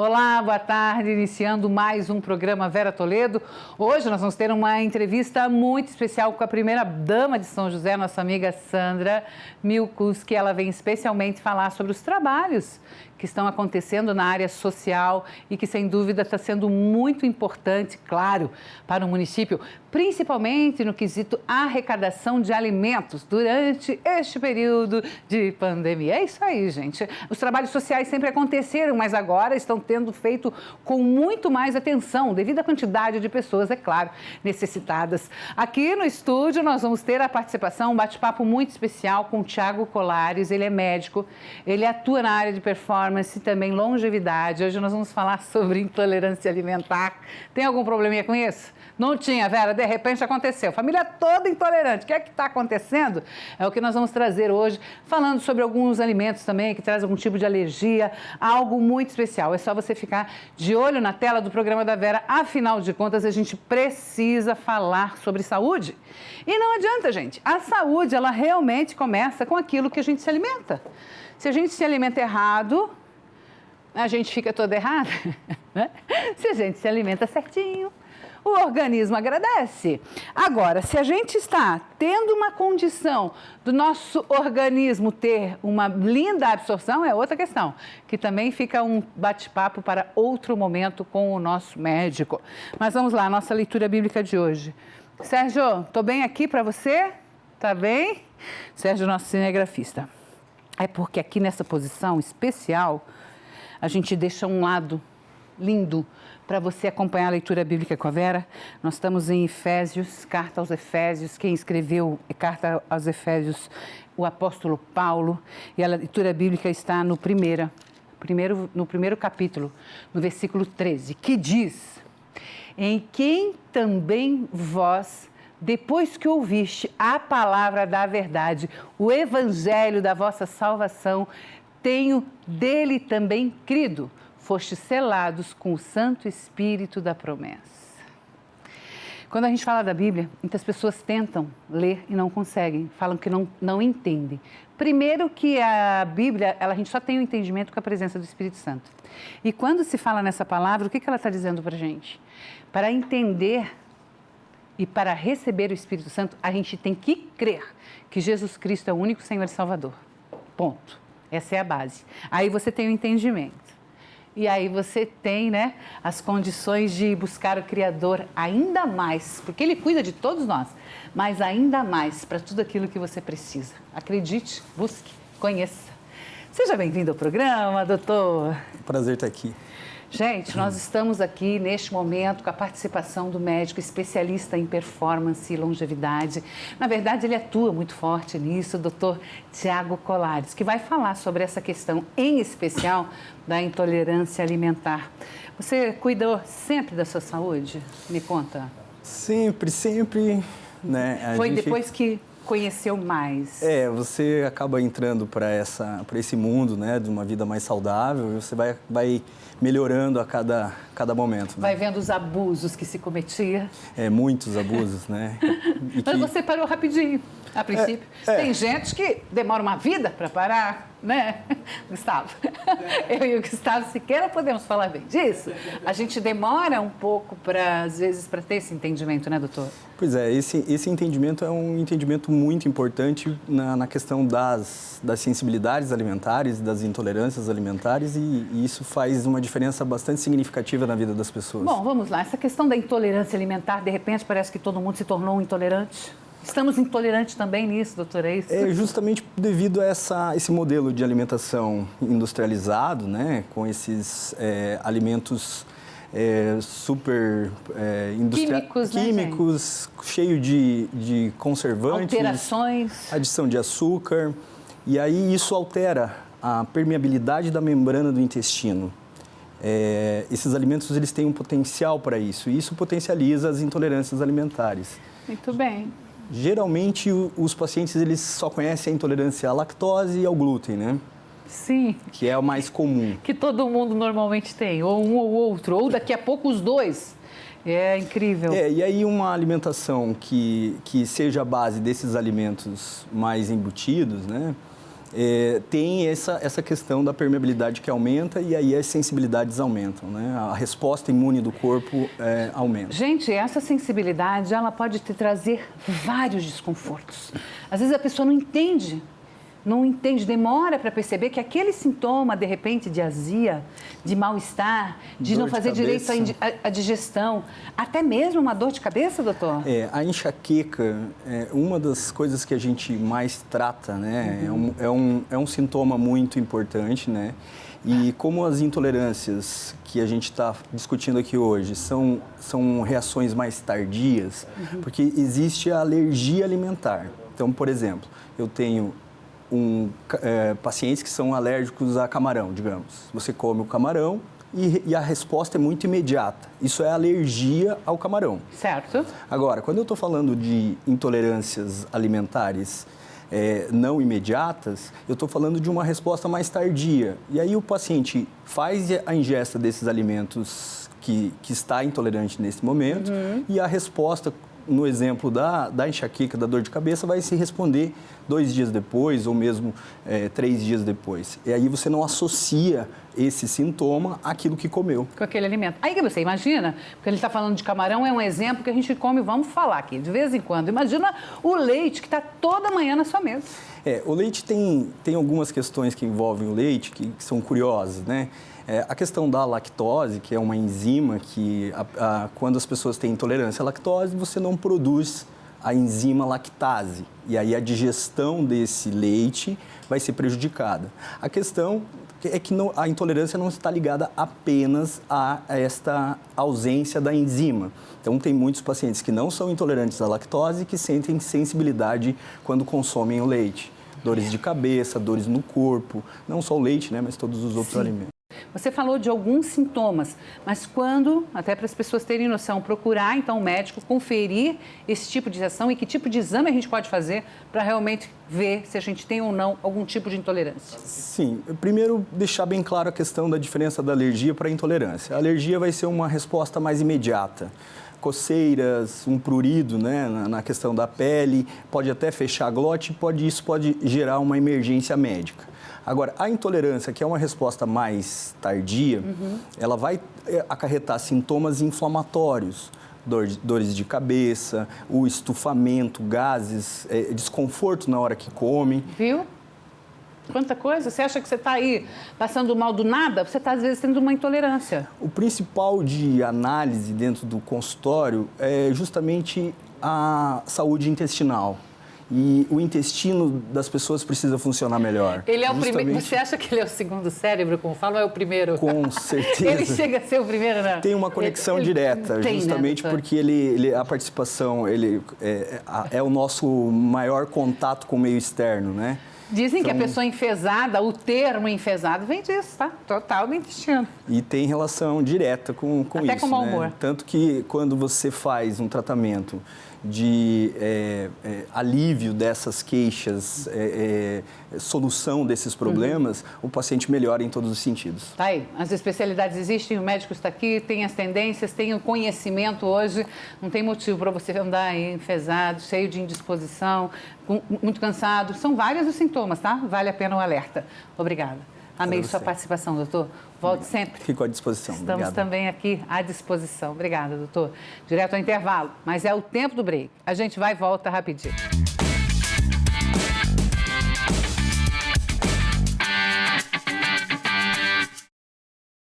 Olá, boa tarde, iniciando mais um programa Vera Toledo. Hoje nós vamos ter uma entrevista muito especial com a primeira-dama de São José, nossa amiga Sandra Milkus, que ela vem especialmente falar sobre os trabalhos que estão acontecendo na área social e que, sem dúvida, está sendo muito importante, claro, para o município, principalmente no quesito arrecadação de alimentos durante este período de pandemia. É isso aí, gente. Os trabalhos sociais sempre aconteceram, mas agora estão tendo feito com muito mais atenção, devido à quantidade de pessoas, é claro, necessitadas. Aqui no estúdio nós vamos ter a participação, um bate-papo muito especial com o Tiago Colares. Ele é médico, ele atua na área de performance e também longevidade. Hoje nós vamos falar sobre intolerância alimentar. Tem algum probleminha com isso? Não tinha, Vera, de repente aconteceu. Família toda intolerante. O que é que está acontecendo? É o que nós vamos trazer hoje, falando sobre alguns alimentos também que trazem algum tipo de alergia, algo muito especial. É só você ficar de olho na tela do programa da Vera. Afinal de contas, a gente precisa falar sobre saúde. E não adianta, gente. A saúde, ela realmente começa com aquilo que a gente se alimenta. Se a gente se alimenta errado, a gente fica toda errada, né? Se a gente se alimenta certinho, o organismo agradece. Agora, se a gente está tendo uma condição do nosso organismo ter uma linda absorção, é outra questão, que também fica um bate-papo para outro momento com o nosso médico. Mas vamos lá, nossa leitura bíblica de hoje. Sérgio, estou bem aqui para você? Tá bem? Sérgio, nosso cinegrafista. É porque aqui nessa posição especial, a gente deixa um lado lindo para você acompanhar a leitura bíblica com a Vera. Nós estamos em Efésios, carta aos Efésios. Quem escreveu a carta aos Efésios, o apóstolo Paulo. E a leitura bíblica está no primeiro capítulo, no versículo 13, que diz: em quem também vós, depois que ouviste a palavra da verdade, o evangelho da vossa salvação, tenho dele também crido, fostes selados com o Santo Espírito da promessa. Quando a gente fala da Bíblia, muitas pessoas tentam ler e não conseguem, falam que não entendem. Primeiro que a Bíblia, a gente só tem o entendimento com a presença do Espírito Santo. E quando se fala nessa palavra, o que ela está dizendo para a gente? Para entender e para receber o Espírito Santo, a gente tem que crer que Jesus Cristo é o único Senhor e Salvador. Ponto. Essa é a base. Aí você tem o entendimento. E aí você tem, né, as condições de buscar o Criador ainda mais, porque Ele cuida de todos nós, mas ainda mais para tudo aquilo que você precisa. Acredite, busque, conheça. Seja bem-vindo ao programa, doutor. Prazer estar aqui. Gente, nós estamos aqui neste momento com a participação do médico especialista em performance e longevidade. Na verdade, ele atua muito forte nisso, o doutor Tiago Colares, que vai falar sobre essa questão, em especial, da intolerância alimentar. Você cuidou sempre da sua saúde? Me conta. Sempre, né? Foi depois que conheceu mais. Você acaba entrando para esse mundo, né, de uma vida mais saudável, e você vai melhorando a cada momento. Né? Vai vendo os abusos que se cometia. Muitos abusos, né? Mas você parou rapidinho, a princípio. Tem gente que demora uma vida para parar, né, Gustavo? Eu e o Gustavo Siqueira podemos falar bem disso. A gente demora um pouco, às vezes, para ter esse entendimento, né, doutor? Pois é, esse entendimento é um entendimento muito importante na questão das sensibilidades alimentares, das intolerâncias alimentares, e isso faz uma diferença bastante significativa na vida das pessoas. Bom, vamos lá. Essa questão da intolerância alimentar, de repente, parece que todo mundo se tornou um intolerante. Estamos intolerantes também nisso, doutor, é isso? É justamente devido a esse modelo de alimentação industrializado, né, com esses alimentos super químicos, né, cheio de conservantes, alterações, adição de açúcar, e aí isso altera a permeabilidade da membrana do intestino. Esses alimentos eles têm um potencial para isso, e isso potencializa as intolerâncias alimentares. Muito bem. Geralmente, os pacientes eles só conhecem a intolerância à lactose e ao glúten, né? Sim. Que é o mais comum. Que todo mundo normalmente tem, ou um ou outro, ou daqui a pouco os dois. É incrível. E aí uma alimentação que seja a base desses alimentos mais embutidos, né? tem essa questão da permeabilidade que aumenta e aí as sensibilidades aumentam, né? A resposta imune do corpo aumenta. Gente, essa sensibilidade, ela pode te trazer vários desconfortos. Às vezes a pessoa não entende, demora para perceber que aquele sintoma, de repente, de azia, de mal-estar, de não fazer direito à digestão, até mesmo uma dor de cabeça, doutor? A enxaqueca é uma das coisas que a gente mais trata, né? É um sintoma muito importante, né? E como as intolerâncias que a gente está discutindo aqui hoje são reações mais tardias, porque existe a alergia alimentar. Então, por exemplo, eu tenho pacientes que são alérgicos a camarão, digamos. Você come o camarão e a resposta é muito imediata. Isso é alergia ao camarão. Certo. Agora, quando eu estou falando de intolerâncias alimentares não imediatas, eu estou falando de uma resposta mais tardia. E aí o paciente faz a ingesta desses alimentos que está intolerante nesse momento e a resposta, no exemplo da enxaqueca, da dor de cabeça, vai se responder 2 dias depois ou mesmo 3 dias depois. E aí você não associa esse sintoma àquilo que comeu. Com aquele alimento. Aí que você imagina, porque ele está falando de camarão, é um exemplo que a gente come, vamos falar aqui, de vez em quando. Imagina o leite que está toda manhã na sua mesa. O leite tem algumas questões que envolvem o leite que são curiosas, né? A questão da lactose, que é uma enzima que, quando as pessoas têm intolerância à lactose, você não produz a enzima lactase. E aí a digestão desse leite vai ser prejudicada. A questão é que a intolerância não está ligada apenas a esta ausência da enzima. Então, tem muitos pacientes que não são intolerantes à lactose que sentem sensibilidade quando consomem o leite. Dores de cabeça, dores no corpo, não só o leite, né, mas todos os outros alimentos. Você falou de alguns sintomas, mas quando, até para as pessoas terem noção, procurar então o médico, conferir esse tipo de ação e que tipo de exame a gente pode fazer para realmente ver se a gente tem ou não algum tipo de intolerância? Sim, primeiro deixar bem claro a questão da diferença da alergia para a intolerância. A alergia vai ser uma resposta mais imediata. Coceiras, um prurido, né, na questão da pele, pode até fechar a glote, isso pode gerar uma emergência médica. Agora, a intolerância, que é uma resposta mais tardia, ela vai acarretar sintomas inflamatórios, dores de cabeça, o estufamento, gases, desconforto na hora que come. Viu? Quanta coisa. Você acha que você está aí passando mal do nada? Você está, às vezes, tendo uma intolerância. O principal de análise dentro do consultório é justamente a saúde intestinal. E o intestino das pessoas precisa funcionar melhor. Ele é o primeiro. Você acha que ele é o segundo cérebro, como falam, ou é o primeiro? Com certeza. Ele chega a ser o primeiro, não? Tem uma conexão direta, justamente porque a participação é o nosso maior contato com o meio externo, né? Dizem que a pessoa enfesada, o termo enfesado, vem disso, tá? Total do intestino. E tem relação direta com isso, até com o mau humor. Né? Tanto que quando você faz um tratamento de alívio dessas queixas, solução desses problemas, o paciente melhora em todos os sentidos. Tá aí, as especialidades existem, o médico está aqui, tem as tendências, tem o conhecimento hoje, não tem motivo para você andar aí enfesado, cheio de indisposição, muito cansado, são vários os sintomas, tá? Vale a pena o alerta. Obrigada. Amei sua participação, doutor. Volte sempre. Fico à disposição. Estamos também aqui à disposição. Obrigada, doutor. Direto ao intervalo, mas é o tempo do break. A gente vai e volta rapidinho.